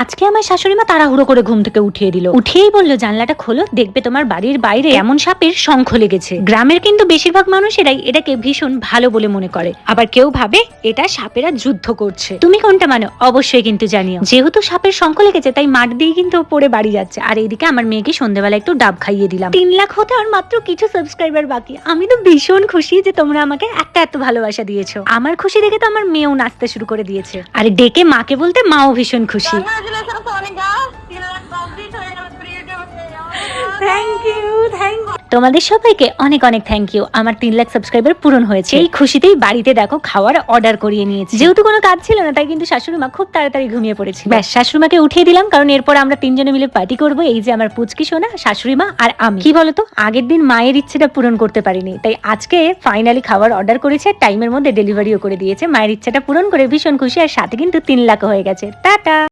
আজকে আমার শাশুড়ি মা তাড়াহুড়ো করে ঘুম থেকে উঠিয়ে দিল, উঠিয়েই বললো জানলাটা খোলো, দেখবে তোমার বাড়ির বাইরে এমন সাপের শঙ্খ লেগেছে। গ্রামের কিন্তু বেশিরভাগ মানুষেরাই এটাকে ভীষণ ভালো বলে মনে করে, আবার কেউ ভাবে এটা সাপেরা যুদ্ধ করছে। তুমি কোনটা মানো অবশ্যই কিন্তু জানিও। যেহেতু সাপের শঙ্খ লেগেছে তাই মাঠ দিয়ে কিন্তু পড়ে বাড়ি যাচ্ছে। আর এইদিকে আমার মেয়েকে সন্ধ্যাবেলা একটু ডাব খাইয়ে দিলাম। 3 লাখ হতে আর মাত্র কিছু সাবস্ক্রাইবার বাকি। আমি তো ভীষণ খুশি যে তোমরা আমাকে এত ভালোবাসা দিয়েছো। আমার খুশি দেখে তো আমার মেয়েও নাচতে শুরু করে দিয়েছে। আর ডেকে মাকে বলতে মাও ভীষণ খুশি। তোমাদের সবাইকে অনেক অনেক থ্যাংক ইউ। আমার 3 লাখ সাবস্ক্রাইবার পূরণ হয়েছে। এই খুশিতেই বাড়িতে দেখো খাওয়ার অর্ডার করিয়ে নিয়েছি। যেহেতু কোনো কাজ ছিল না তাই কিন্তু শাশুড়ি মা খুব তাড়াতাড়ি ঘুমিয়ে পড়েছে। ব্যাস, শাশুড়ি মাকে উঠিয়ে দিলাম, কারণ এরপর আমরা 3 জনে মিলে পার্টি করব। এই যে আমার পুচকি সোনা, শাশুড়ি মা আর আমি। কি বলতো, আগের দিন মায়ের ইচ্ছেটা পূরণ করতে পারিনি, তাই আজকে ফাইনালি খাবার অর্ডার করেছে, টাইমের মধ্যে ডেলিভারিও করে দিয়েছে। মায়ের ইচ্ছেটা পূরণ করে ভীষণ খুশি, আর সাথে কিন্তু 3 লাখ হয়ে গেছে। টাটা।